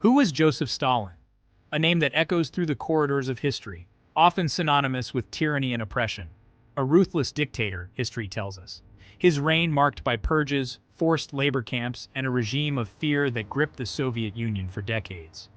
Who was Joseph Stalin? A name that echoes through the corridors of history, often synonymous with tyranny and oppression. A ruthless dictator, history tells us. His reign marked by purges, forced labor camps, and a regime of fear that gripped the Soviet Union for decades.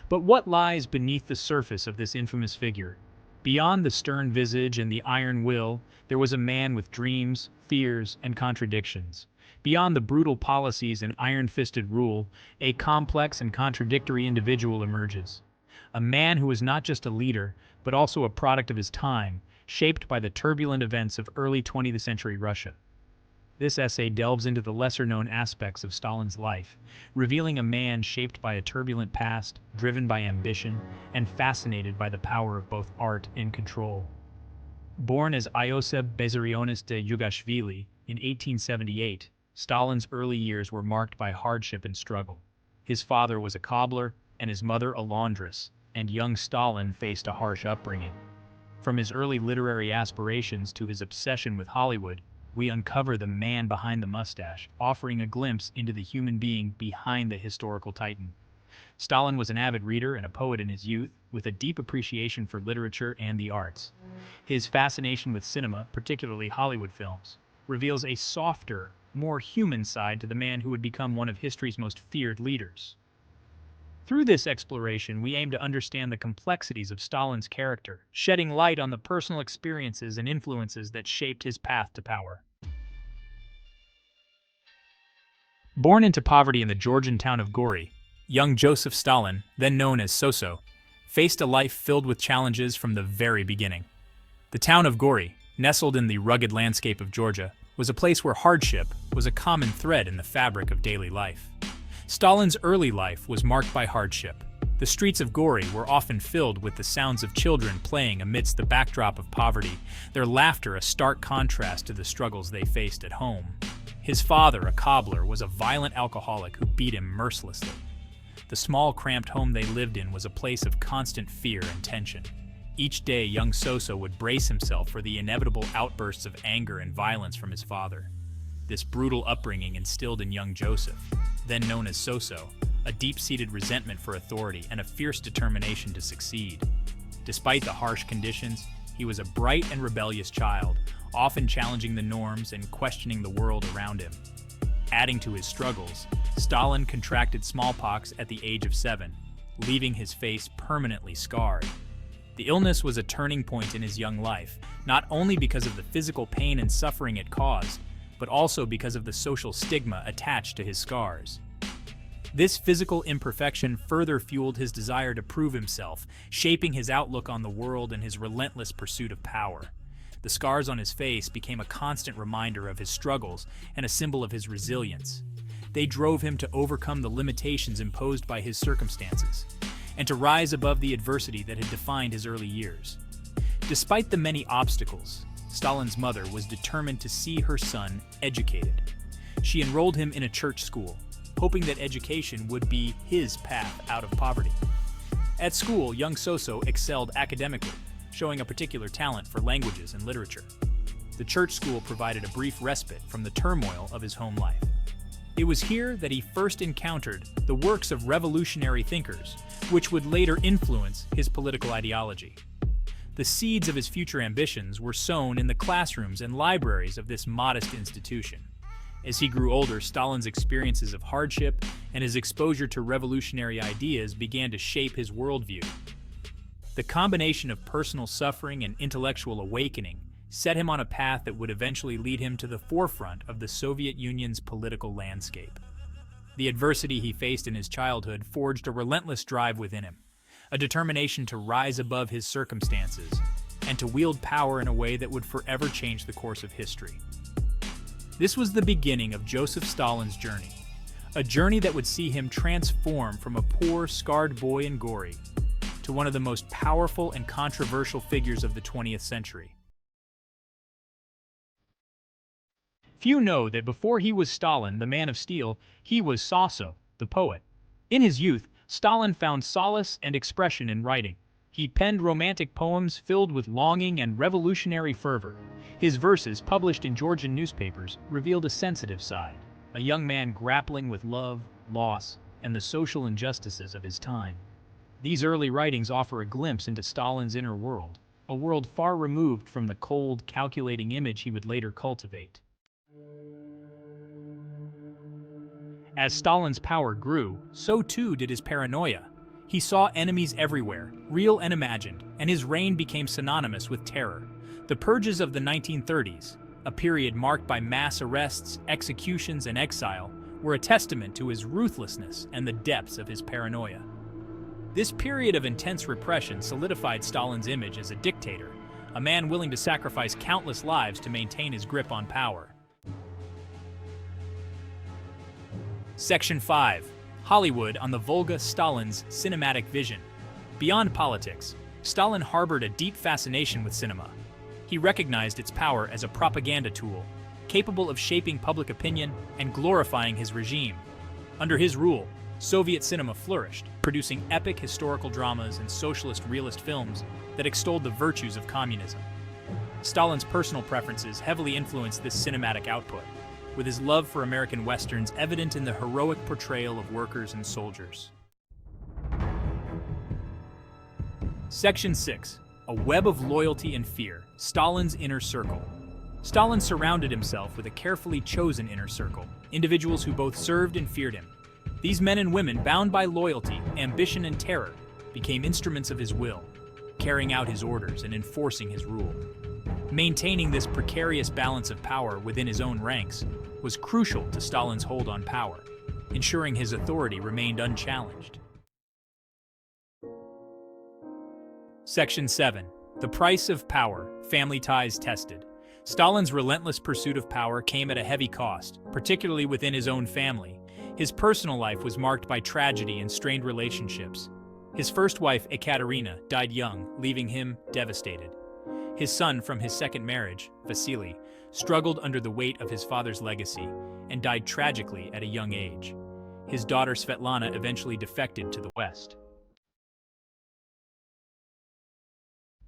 But what lies beneath the surface of this infamous figure? Beyond the stern visage and the iron will, there was a man with dreams, fears, and contradictions. Beyond the brutal policies and iron-fisted rule, a complex and contradictory individual emerges. A man who was not just a leader, but also a product of his time, shaped by the turbulent events of early 20th century Russia. This essay delves into the lesser-known aspects of Stalin's life, revealing a man shaped by a turbulent past, driven by ambition, and fascinated by the power of both art and control. Born as Ioseb Vissarionis de Yugashvili in 1878, Stalin's early years were marked by hardship and struggle. His father was a cobbler, and his mother a laundress, and young Stalin faced a harsh upbringing. From his early literary aspirations to his obsession with Hollywood, we uncover the man behind the mustache, offering a glimpse into the human being behind the historical titan. Stalin was an avid reader and a poet in his youth, with a deep appreciation for literature and the arts. His fascination with cinema, particularly Hollywood films, reveals a softer, more human side to the man who would become one of history's most feared leaders. Through this exploration, we aim to understand the complexities of Stalin's character, shedding light on the personal experiences and influences that shaped his path to power. Born into poverty in the Georgian town of Gori, young Joseph Stalin, then known as Soso, faced a life filled with challenges from the very beginning. The town of Gori, nestled in the rugged landscape of Georgia, was a place where hardship was a common thread in the fabric of daily life. Stalin's early life was marked by hardship. The streets of Gori were often filled with the sounds of children playing amidst the backdrop of poverty, their laughter a stark contrast to the struggles they faced at home. His father, a cobbler, was a violent alcoholic who beat him mercilessly. The small, cramped home they lived in was a place of constant fear and tension. Each day, young Soso would brace himself for the inevitable outbursts of anger and violence from his father. This brutal upbringing instilled in young Joseph, then known as Soso, a deep-seated resentment for authority and a fierce determination to succeed. Despite the harsh conditions, he was a bright and rebellious child, often challenging the norms and questioning the world around him. Adding to his struggles, Stalin contracted smallpox at the age of 7, leaving his face permanently scarred. The illness was a turning point in his young life, not only because of the physical pain and suffering it caused, but also because of the social stigma attached to his scars. This physical imperfection further fueled his desire to prove himself, shaping his outlook on the world and his relentless pursuit of power. The scars on his face became a constant reminder of his struggles and a symbol of his resilience. They drove him to overcome the limitations imposed by his circumstances, and to rise above the adversity that had defined his early years. Despite the many obstacles, Stalin's mother was determined to see her son educated. She enrolled him in a church school, hoping that education would be his path out of poverty. At school, young Soso excelled academically, showing a particular talent for languages and literature. The church school provided a brief respite from the turmoil of his home life. It was here that he first encountered the works of revolutionary thinkers, which would later influence his political ideology. The seeds of his future ambitions were sown in the classrooms and libraries of this modest institution. As he grew older, Stalin's experiences of hardship and his exposure to revolutionary ideas began to shape his worldview. The combination of personal suffering and intellectual awakening set him on a path that would eventually lead him to the forefront of the Soviet Union's political landscape. The adversity he faced in his childhood forged a relentless drive within him, a determination to rise above his circumstances and to wield power in a way that would forever change the course of history. This was the beginning of Joseph Stalin's journey, a journey that would see him transform from a poor, scarred boy in Gori to one of the most powerful and controversial figures of the 20th century. Few know that before he was Stalin, the man of steel, he was Soso, the poet. In his youth, Stalin found solace and expression in writing. He penned romantic poems filled with longing and revolutionary fervor. His verses, published in Georgian newspapers, revealed a sensitive side, a young man grappling with love, loss, and the social injustices of his time. These early writings offer a glimpse into Stalin's inner world, a world far removed from the cold, calculating image he would later cultivate. As Stalin's power grew, so too did his paranoia. He saw enemies everywhere, real and imagined, and his reign became synonymous with terror. The purges of the 1930s, a period marked by mass arrests, executions, and exile, were a testament to his ruthlessness and the depths of his paranoia. This period of intense repression solidified Stalin's image as a dictator, a man willing to sacrifice countless lives to maintain his grip on power. Section 5. Hollywood on the Volga. Stalin's cinematic vision. Beyond politics, Stalin harbored a deep fascination with cinema. He recognized its power as a propaganda tool, capable of shaping public opinion and glorifying his regime. Under his rule, Soviet cinema flourished, producing epic historical dramas and socialist realist films that extolled the virtues of communism. Stalin's personal preferences heavily influenced this cinematic output, with his love for American westerns evident in the heroic portrayal of workers and soldiers. Section 6. A web of loyalty and fear. Stalin's inner circle. Stalin surrounded himself with a carefully chosen inner circle, individuals who both served and feared him. These men and women, bound by loyalty, ambition, and terror, became instruments of his will, carrying out his orders and enforcing his rule. Maintaining this precarious balance of power within his own ranks was crucial to Stalin's hold on power, ensuring his authority remained unchallenged. Section 7. The price of power. Family ties tested. Stalin's relentless pursuit of power came at a heavy cost, particularly within his own family. His personal life was marked by tragedy and strained relationships. His first wife, Ekaterina, died young, leaving him devastated. His son from his second marriage, Vasily, struggled under the weight of his father's legacy and died tragically at a young age. His daughter Svetlana eventually defected to the West.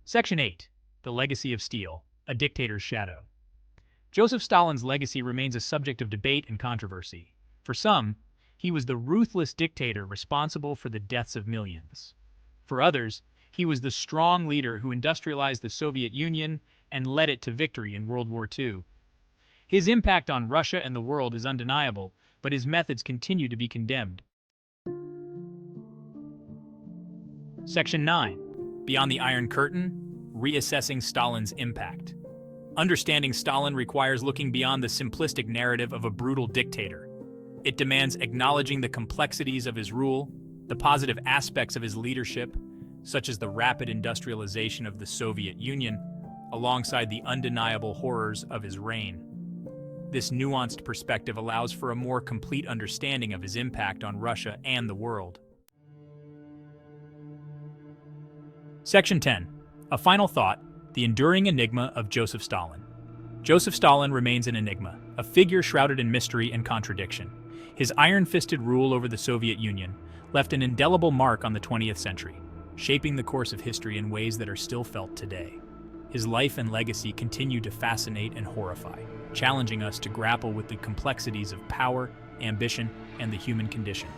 Section 8. The Legacy of Steel, a Dictator's Shadow. Joseph Stalin's legacy remains a subject of debate and controversy. For some, he was the ruthless dictator responsible for the deaths of millions. For others, he was the strong leader who industrialized the Soviet Union and led it to victory in World War II. His impact on Russia and the world is undeniable, but his methods continue to be condemned. Section 9. Beyond the Iron Curtain, Reassessing Stalin's Impact. Understanding Stalin requires looking beyond the simplistic narrative of a brutal dictator. It demands acknowledging the complexities of his rule, the positive aspects of his leadership, such as the rapid industrialization of the Soviet Union, alongside the undeniable horrors of his reign. This nuanced perspective allows for a more complete understanding of his impact on Russia and the world. Section 10. A final thought, the enduring enigma of Joseph Stalin. Joseph Stalin remains an enigma, a figure shrouded in mystery and contradiction. His iron-fisted rule over the Soviet Union left an indelible mark on the 20th century, shaping the course of history in ways that are still felt today. His life and legacy continue to fascinate and horrify, challenging us to grapple with the complexities of power, ambition, and the human condition.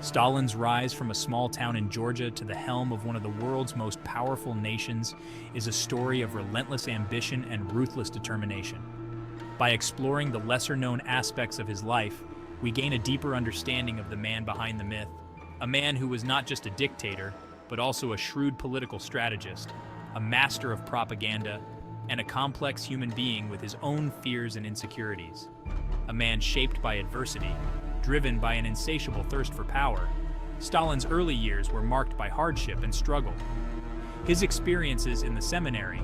Stalin's rise from a small town in Georgia to the helm of one of the world's most powerful nations is a story of relentless ambition and ruthless determination. By exploring the lesser-known aspects of his life, we gain a deeper understanding of the man behind the myth, a man who was not just a dictator, but also a shrewd political strategist, a master of propaganda, and a complex human being with his own fears and insecurities. A man shaped by adversity, driven by an insatiable thirst for power. Stalin's early years were marked by hardship and struggle. His experiences in the seminary,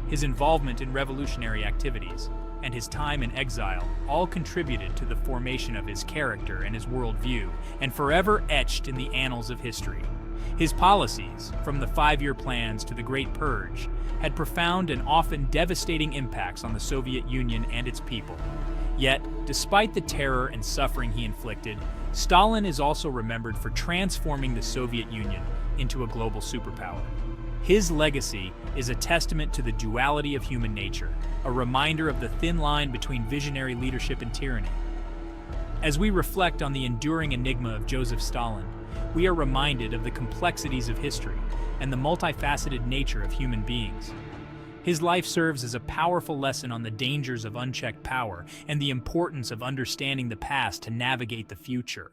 his involvement in revolutionary activities, and his time in exile all contributed to the formation of his character and his worldview, and forever etched in the annals of history. His policies, from the 5-year plans to the Great Purge, had profound and often devastating impacts on the Soviet Union and its people. Yet, despite the terror and suffering he inflicted, Stalin is also remembered for transforming the Soviet Union into a global superpower. His legacy is a testament to the duality of human nature, a reminder of the thin line between visionary leadership and tyranny. As we reflect on the enduring enigma of Joseph Stalin, we are reminded of the complexities of history and the multifaceted nature of human beings. His life serves as a powerful lesson on the dangers of unchecked power and the importance of understanding the past to navigate the future.